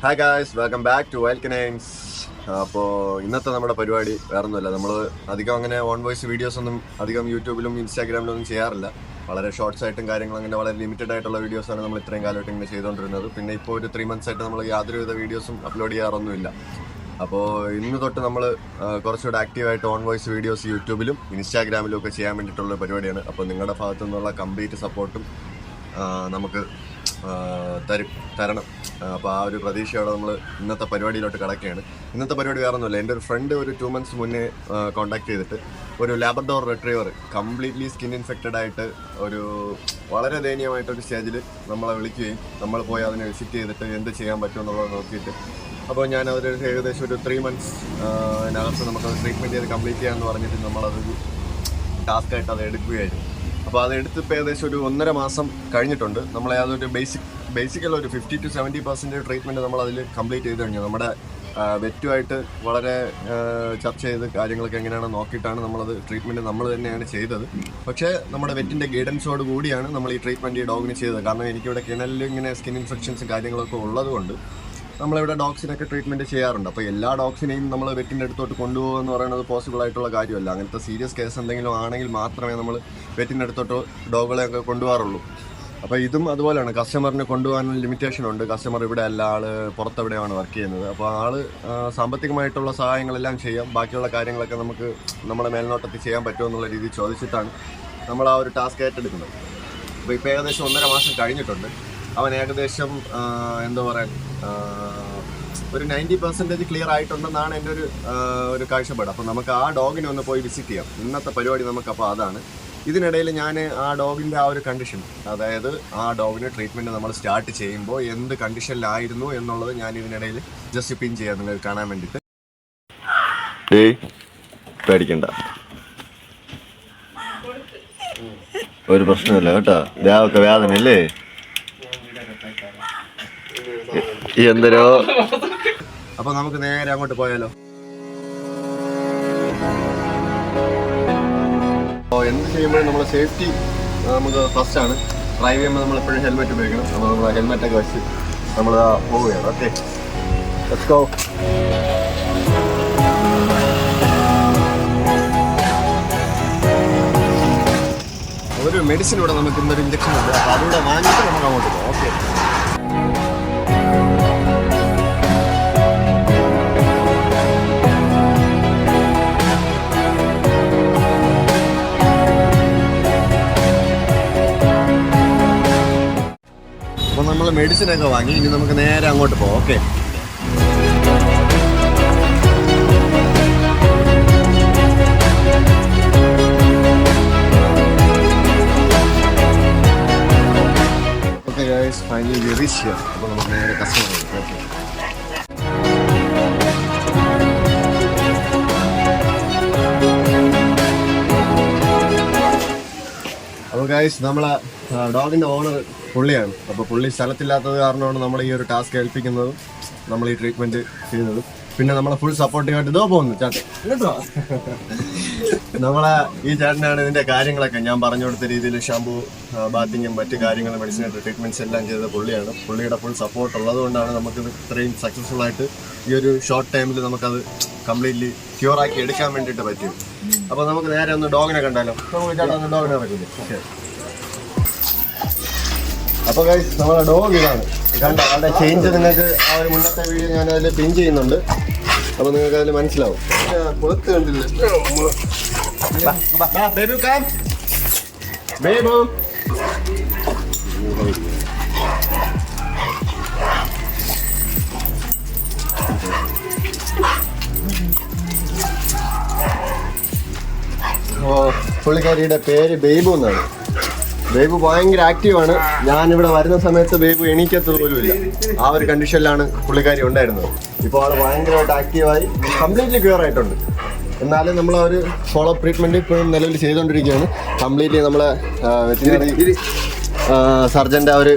Hi guys, welcome back to wild canines. അപ്പോൾ ഇന്നത്തെ നമ്മുടെ പരിപാടി വേറൊന്നുമില്ല. നമ്മൾ അധികം അങ്ങനെ ഓൺ വോയിസ് വീഡിയോസ് ഒന്നും അധികം യൂട്യൂബിലും ഇൻസ്റ്റാഗ്രാമിലും ഒന്നും ചെയ്യാറില്ല. വളരെ ഷോർട്സ് ആയിട്ടും കാര്യങ്ങളും അങ്ങനെ വളരെ ലിമിറ്റഡ് ആയിട്ടുള്ള വീഡിയോസാണ് നമ്മൾ ഇത്രയും കാലമായിട്ട് ഇങ്ങനെ ചെയ്തുകൊണ്ടിരുന്നത്. പിന്നെ ഇപ്പോൾ ഒരു 3 months ആയിട്ട് നമ്മൾ യാതൊരുവിധ വീഡിയോസും അപ്ലോഡ് ചെയ്യാറൊന്നുമില്ല. അപ്പോൾ ഇന്ന് തൊട്ട് നമ്മൾ കുറച്ചുകൂടെ ആക്റ്റീവായിട്ട് ഓൺ വോയിസ് വീഡിയോസ് യൂട്യൂബിലും ഇൻസ്റ്റാഗ്രാമിലും ഒക്കെ ചെയ്യാൻ വേണ്ടിയിട്ടുള്ള പരിപാടിയാണ്. അപ്പോൾ നിങ്ങളുടെ ഭാഗത്തു നിന്നുള്ള കംപ്ലീറ്റ് സപ്പോർട്ടും നമുക്ക് തരണം. അപ്പോൾ ആ ഒരു പ്രതീക്ഷയോടെ നമ്മൾ ഇന്നത്തെ പരിപാടിയിലോട്ട് കിടക്കുകയാണ്. ഇന്നത്തെ പരിപാടി വേറെ ഒന്നുമില്ല. എൻ്റെ ഒരു ഫ്രണ്ട് ഒരു 2 months മുന്നേ കോൺടാക്ട് ചെയ്തിട്ട് ഒരു Labrador retriever completely skin infected ആയിട്ട് ഒരു വളരെ ദയനീയമായിട്ടൊരു സ്റ്റേജിൽ നമ്മളെ വിളിക്കുകയും നമ്മൾ പോയി അതിനെ വിസിറ്റ് ചെയ്തിട്ട് എന്ത് ചെയ്യാൻ പറ്റുമെന്നുള്ളത് നോക്കിയിട്ട്, അപ്പോൾ ഞാൻ അതൊരു ഏകദേശം ഒരു 3 months അതിനകത്ത് നമുക്കത് ട്രീറ്റ്മെൻറ്റ് ചെയ്ത് കംപ്ലീറ്റ് ചെയ്യാമെന്ന് പറഞ്ഞിട്ട് നമ്മളതൊരു ടാസ്ക്കായിട്ട് അത് എടുക്കുകയായിരുന്നു. അപ്പോൾ അതെടുത്ത് ഇപ്പോൾ ഏകദേശം ഒരു 1.5 മാസം കഴിഞ്ഞിട്ടുണ്ട്. നമ്മളെ അതൊരു ബേസിക്കൽ ഒരു 50 to 70% ട്രീറ്റ്മെൻറ്റ് നമ്മളതിൽ കംപ്ലീറ്റ് ചെയ്ത് കഴിഞ്ഞു. നമ്മുടെ വെറ്റുമായിട്ട് വളരെ ചർച്ച ചെയ്ത് കാര്യങ്ങളൊക്കെ എങ്ങനെയാണെന്ന് നോക്കിയിട്ടാണ് നമ്മളത് ട്രീറ്റ്മെൻറ്റ് നമ്മൾ തന്നെയാണ് ചെയ്തത്. പക്ഷേ നമ്മുടെ വെറ്റിൻ്റെ ഗൈഡൻസോട് കൂടിയാണ് നമ്മൾ ഈ ട്രീറ്റ്മെൻറ്റ് ഈ ഡോഗിന് ചെയ്തത്. കാരണം എനിക്കിവിടെ കിണലിൽ ഇങ്ങനെ സ്കിൻ ഇൻഫെക്ഷൻസും കാര്യങ്ങളൊക്കെ ഉള്ളതുകൊണ്ട് നമ്മളിവിടെ ഡോഗ്സിനൊക്കെ ട്രീറ്റ്മെൻറ്റ് ചെയ്യാറുണ്ട്. അപ്പോൾ എല്ലാ ഡോഗ്സിനെയും നമ്മൾ വെറ്റിൻ്റെ അടുത്തോട്ട് കൊണ്ടുപോകുക എന്ന് പറയുന്നത് പോസിബിൾ ആയിട്ടുള്ള കാര്യമല്ല. അങ്ങനത്തെ സീരിയസ് കേസ് എന്തെങ്കിലും ആണെങ്കിൽ മാത്രമേ നമ്മൾ വെറ്റിൻ്റെ അടുത്തോട്ട് ഡോഗുകളെയൊക്കെ കൊണ്ടുപോകാറുള്ളൂ. അപ്പോൾ ഇതും അതുപോലെയാണ്. കസ്റ്റമറിന് കൊണ്ടുപോകാൻ ലിമിറ്റേഷൻ ഉണ്ട്. കസ്റ്റമർ ഇവിടെ അല്ല, ആൾ പുറത്തെവിടെയാണ് വർക്ക് ചെയ്യുന്നത്. അപ്പോൾ ആൾ സാമ്പത്തികമായിട്ടുള്ള സഹായങ്ങളെല്ലാം ചെയ്യാം, ബാക്കിയുള്ള കാര്യങ്ങളൊക്കെ നമുക്ക് നമ്മുടെ മേൽനോട്ടത്തിൽ ചെയ്യാൻ പറ്റുമെന്നുള്ള രീതിയിൽ ചോദിച്ചിട്ടാണ് നമ്മൾ ആ ഒരു ടാസ്ക് ഏറ്റെടുക്കുന്നത്. അപ്പോൾ ഇപ്പോൾ ഏകദേശം 1.5 മാസം കഴിഞ്ഞിട്ടുണ്ട്. അവൻ ഏകദേശം എന്താ പറയാൻ ഒരു 90% ക്ലിയർ ആയിട്ടുണ്ടെന്നാണ് എൻ്റെ ഒരു കാഴ്ചപ്പാട്. അപ്പോൾ നമുക്ക് ആ ഡോഗിനെ ഒന്ന് പോയി വിസിറ്റ് ചെയ്യാം. ഇന്നത്തെ പരിപാടി നമുക്കപ്പോൾ അതാണ്. ഇതിനിടയിൽ ഞാൻ ആ ഡോഗിൻ്റെ ആ ഒരു കണ്ടീഷൻ, അതായത് ആ ഡോഗിന് ട്രീറ്റ്മെൻറ്റ് നമ്മൾ സ്റ്റാർട്ട് ചെയ്യുമ്പോൾ എന്ത് കണ്ടീഷനിലായിരുന്നു എന്നുള്ളത് ഞാൻ ഇതിനിടയിൽ ജസ്റ്റ് പിൻ ചെയ്യാം നിങ്ങൾക്ക് കാണാൻ വേണ്ടിയിട്ട്. പേടിക്കണ്ട, ഒരു പ്രശ്നമില്ല കേട്ടോ. ദേഹമൊക്കെ വേദന അല്ലേ? എന്തരോ. അപ്പൊ നമുക്ക് നേരെ അങ്ങോട്ട് പോയാലോ? എന്ത് ചെയ്യുമ്പോഴും നമ്മളെ സേഫ്റ്റി നമുക്ക് ഫസ്റ്റ് ആണ്. ഡ്രൈവ് ചെയ്യുമ്പോൾ നമ്മൾ എപ്പോഴും ഹെൽമെറ്റ് ഉപയോഗിക്കണം. അപ്പോൾ നമ്മൾ ഹെൽമെറ്റൊക്കെ വെച്ച് നമ്മൾ പോവുകയാണ്. Okay, let's go. ഒരു മെഡിസിൻ ഇവിടെ നമുക്ക് ഇന്നൊരു ഇഞ്ചക്ഷൻ ഉണ്ട്. അപ്പോൾ അതുകൂടെ വാങ്ങിയിട്ട് നമുക്ക് അങ്ങോട്ട് പോകാം. ഓക്കെ. അപ്പോൾ നമ്മൾ മെഡിസിനൊക്കെ വാങ്ങി, ഇനി നമുക്ക് നേരെ അങ്ങോട്ട് പോകാം. Okay. Okay guys, finally we reach here. അപ്പോൾ നമുക്ക് നേരെ കസ്റ്റമർ. ഓക്കെ. അപ്പോൾ ഗൈസ്, നമ്മളെ ഡോഗിൻ്റെ ഓണർ പുള്ളിയാണ്. അപ്പോൾ പുള്ളി സ്ഥലത്തില്ലാത്തത് കാരണമാണ് നമ്മൾ ഈ ഒരു ടാസ്ക് ഏൽപ്പിക്കുന്നതും നമ്മൾ ഈ ട്രീറ്റ്മെൻറ്റ് ചെയ്യുന്നതും. പിന്നെ നമ്മളെ ഫുൾ സപ്പോർട്ടീവായിട്ട് ഇതോ പോകുന്നു ചേട്ടൻ കേട്ടോ. നമ്മളെ ഈ ചേട്ടനാണ് ഇതിൻ്റെ കാര്യങ്ങളൊക്കെ ഞാൻ പറഞ്ഞു കൊടുത്ത രീതിയിൽ ഷാമ്പൂ, ബാത്തിങ്ങും മറ്റ് കാര്യങ്ങളും മെഡിസിനായിട്ട് ട്രീറ്റ്മെൻറ്റ്സ് എല്ലാം ചെയ്ത പുള്ളിയാണ്. പുള്ളിയുടെ ഫുൾ സപ്പോർട്ട് ഉള്ളതുകൊണ്ടാണ് നമുക്കിത് ഇത്രയും സക്സസ്ഫുൾ ആയിട്ട് ഈ ഒരു ഷോർട്ട് ടൈമിൽ നമുക്കത് കംപ്ലീറ്റ്ലി ക്യൂറാക്കി എടുക്കാൻ വേണ്ടിയിട്ട് പറ്റും. അപ്പോൾ നമുക്ക് നേരെ ഒന്ന് ഡോഗിനെ കണ്ടാലോ? ചേട്ടാ ഒന്ന് ഡോഗിനെ ഇറക്കില്ലേ? ഓക്കെ. അപ്പോൾ ഗൈസ്, നമ്മളെ ഡോഗ് ഇതാണ്. കണ്ട അതിൻ്റെ ചേഞ്ച് നിങ്ങൾക്ക് ആ ഒരു മുന്നത്തെ വീഡിയോ ഞാൻ അതിൽ പിൻ ചെയ്യുന്നുണ്ട്. അപ്പോൾ നിങ്ങൾക്ക് അതിൽ മനസ്സിലാവും. കൊളുത്ത് കണ്ടില്ലേ? പുള്ളിക്കാരിയുടെ പേര് ബേബു എന്നാണ്. ബേബു ഭയങ്കര ആക്റ്റീവാണ്. ഞാനിവിടെ വരുന്ന സമയത്ത് ബേബു എണീക്കത്തത് പോലുമില്ല. ആ ഒരു കണ്ടീഷനിലാണ് പുള്ളിക്കാരി ഉണ്ടായിരുന്നത്. ഇപ്പോൾ ആൾ ഭയങ്കരമായിട്ട് ആക്റ്റീവായി കംപ്ലീറ്റ്ലി ക്യൂർ ആയിട്ടുണ്ട്. എന്നാലും നമ്മൾ ആ ഒരു ഫോളോ അപ്പ് ട്രീറ്റ്മെൻറ്റ് ഇപ്പോഴും നിലവിൽ ചെയ്തുകൊണ്ടിരിക്കുകയാണ്. കംപ്ലീറ്റ്ലി നമ്മളെ വെറ്റിനറി സർജൻ്റെ ആ ഒരു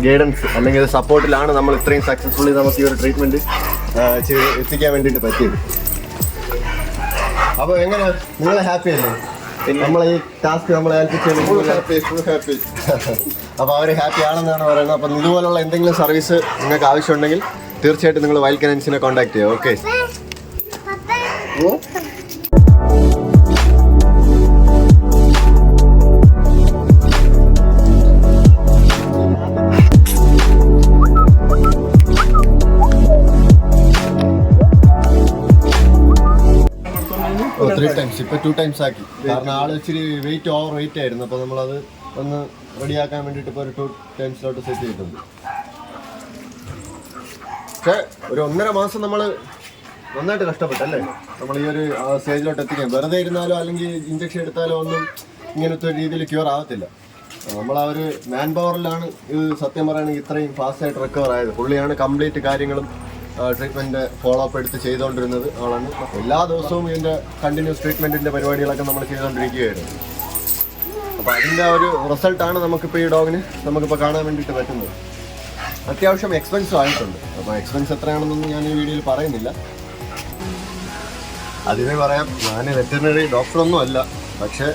ഗൈഡൻസ് അല്ലെങ്കിൽ സപ്പോർട്ടിലാണ് നമ്മൾ ഇത്രയും സക്സസ്ഫുള്ളി നമുക്ക് ഈ ഒരു ട്രീറ്റ്മെൻറ്റ് എത്തിക്കാൻ വേണ്ടിയിട്ട് പറ്റിയത്. അപ്പോൾ എങ്ങനെ, നിങ്ങൾ ഹാപ്പി അല്ലേ? നമ്മളെ ഈ ടാസ്ക് നമ്മളെ ഹാപ്പി. അപ്പോൾ അവർ ഹാപ്പി ആണെന്നാണ് പറയുന്നത്. അപ്പം ഇതുപോലുള്ള എന്തെങ്കിലും സർവീസ് നിങ്ങൾക്ക് ആവശ്യമുണ്ടെങ്കിൽ തീർച്ചയായിട്ടും നിങ്ങൾ വൈൽഡ് കനൻസിനെ കോൺടാക്ട് ചെയ്യുക. ഓക്കെ. ത്രീ ടൈംസ് ഇപ്പൊ 2 times ആക്കി. കാരണം ആള് ഇച്ചിരി ഓവർ വെയിറ്റ് ആയിരുന്നു. അപ്പൊ നമ്മളത് ഒന്ന് റെഡിയാക്കാൻ വേണ്ടിട്ട് ഇപ്പൊ ഒരു 2 times സെറ്റ് ചെയ്തിട്ടുണ്ട്. പക്ഷെ ഒരു 1.5 മാസം നമ്മള് നന്നായിട്ട് കഷ്ടപ്പെട്ടല്ലേ നമ്മൾ ഈ ഒരു സ്റ്റേജിലോട്ട് എത്തിക്കാൻ. വെറുതെ ഇരുന്നാലോ അല്ലെങ്കിൽ ഇഞ്ചക്ഷൻ എടുത്താലോ ഒന്നും ഇങ്ങനത്തെ ഒരു രീതിയിൽ ക്യൂർ ആകത്തില്ല. നമ്മൾ ആ ഒരു മാൻ പവറിലാണ് ഇത് സത്യം പറയുകയാണെങ്കിൽ ഇത്രയും ഫാസ്റ്റായിട്ട് റിക്കവർ ആയത്. പുള്ളിയാണ് കംപ്ലീറ്റ് കാര്യങ്ങളും ട്രീറ്റ്മെൻറ്റ് ഫോളോ അപ്പ് എടുത്ത് ചെയ്തുകൊണ്ടിരുന്നത് ആളാണ്. എല്ലാ ദിവസവും ഇതിൻ്റെ കണ്ടിന്യൂസ് ട്രീറ്റ്മെൻറ്റിൻ്റെ പരിപാടികളൊക്കെ നമ്മൾ ചെയ്തുകൊണ്ടിരിക്കുകയായിരുന്നു. അപ്പോൾ അതിൻ്റെ ഒരു റിസൾട്ടാണ് നമുക്കിപ്പോൾ ഈ ഡോഗിന് നമുക്കിപ്പോൾ കാണാൻ വേണ്ടിയിട്ട് പറ്റുന്നത്. അത്യാവശ്യം എക്സ്പെൻസീവ് ആയിട്ടുണ്ട്. അപ്പോൾ എക്സ്പെൻസ് എത്രയാണെന്നൊന്നും ഞാൻ ഈ വീഡിയോയിൽ പറയുന്നില്ല. അതിനെ പറയാം, ഞാൻ വെറ്ററിനറി ഡോക്ടറൊന്നും അല്ല. പക്ഷേ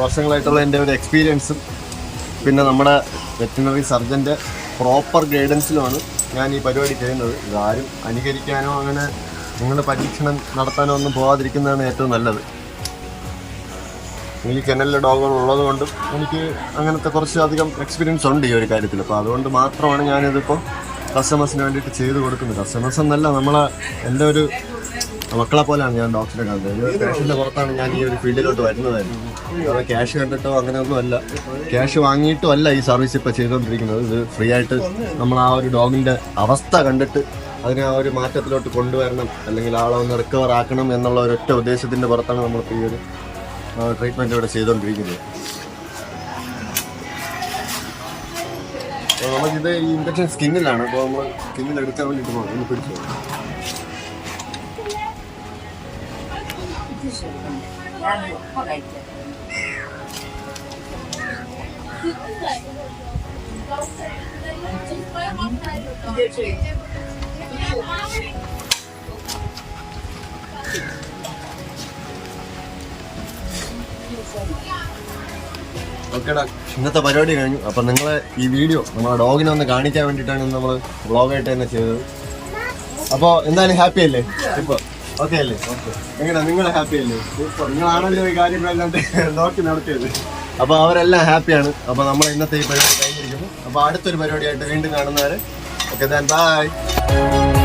വർഷങ്ങളായിട്ടുള്ള എൻ്റെ ഒരു എക്സ്പീരിയൻസും പിന്നെ നമ്മുടെ വെറ്ററിനറി സർജൻ്റെ പ്രോപ്പർ ഗൈഡൻസിലുമാണ് ഞാൻ ഈ പരിപാടി ചെയ്യുന്നത്. ഇതാരും അനുകരിക്കാനോ അങ്ങനെ നിങ്ങളുടെ പരീക്ഷണം നടത്താനോ ഒന്നും പോകാതിരിക്കുന്നതാണ് ഏറ്റവും നല്ലത്. ഈ കെനലിലെ ഡോഗുകൾ ഉള്ളത് കൊണ്ടും എനിക്ക് അങ്ങനത്തെ കുറച്ച് അധികം എക്സ്പീരിയൻസ് ഉണ്ട് ഈ ഒരു കാര്യത്തിൽ. അപ്പോൾ അതുകൊണ്ട് മാത്രമാണ് ഞാനിതിപ്പോൾ കസ്റ്റമേഴ്സിന് വേണ്ടിയിട്ട് ചെയ്ത് കൊടുക്കുന്നത്. കസ്റ്റമേഴ്സ് എന്നല്ല, എൻ്റെ ഒരു മക്കളെ പോലെയാണ് ഞാൻ ഡോക്ടറെ കാണുന്നത്. ഒരു പേഷ്യൻ്റെ പുറത്താണ് ഞാൻ ഈ ഒരു ഫീൽഡിലോട്ട് വരുന്നതായിരുന്നു. കാരണം ക്യാഷ് കണ്ടിട്ടോ അങ്ങനെയൊന്നും അല്ല, ക്യാഷ് വാങ്ങിയിട്ടും അല്ല ഈ സർവീസ് ഇപ്പോൾ ചെയ്തുകൊണ്ടിരിക്കുന്നത്. ഇത് ഫ്രീ ആയിട്ട് നമ്മൾ ആ ഒരു ഡോഗിൻ്റെ അവസ്ഥ കണ്ടിട്ട് അതിനെ ആ ഒരു മാറ്റത്തിലോട്ട് കൊണ്ടുവരണം, അല്ലെങ്കിൽ ആളെ ഒന്ന് റിക്കവർ ആക്കണം എന്നുള്ള ഒരൊറ്റ ഉദ്ദേശത്തിൻ്റെ പുറത്താണ് നമ്മളിപ്പോൾ ഈ ഒരു ട്രീറ്റ്മെൻറ്റ് ഇവിടെ ചെയ്തുകൊണ്ടിരിക്കുന്നത്. അപ്പോൾ നമുക്കിത് ഈ ഇൻഫെക്ഷൻ സ്കിന്നിലാണ്. അപ്പോൾ നമ്മൾ സ്കിന്നിൽ എടുക്കാൻ വേണ്ടിയിട്ട് പോകണം. ഒന്ന് പിടിച്ചു ഓക്കേടാ, ഇന്നത്തെ പരിപാടി കഴിഞ്ഞു. അപ്പം നിങ്ങളെ ഈ വീഡിയോ നമ്മളെ ഡോഗിനെ ഒന്ന് കാണിക്കാൻ വേണ്ടിയിട്ടാണ് നമ്മൾ വ്ളോഗായിട്ട് തന്നെ ചെയ്തത്. അപ്പോൾ എന്തായാലും ഹാപ്പി അല്ലേ ഇപ്പോൾ? ഓക്കെ അല്ലേ? ഓക്കെ. എങ്ങനെയാ നിങ്ങൾ ഹാപ്പി അല്ലേ? നിങ്ങളാണല്ലോ ഈ കാര്യങ്ങളെല്ലാം നോക്കി നടത്തിയത്. അപ്പോൾ അവരെല്ലാം ഹാപ്പിയാണ്. അപ്പോൾ നമ്മൾ ഇന്നത്തെ ഈ പരിപാടി കഴിഞ്ഞിരിക്കുന്നു. അപ്പോൾ അടുത്തൊരു പരിപാടിയായിട്ട് വീണ്ടും കാണുന്നവരെ ഓക്കെ, ബൈ.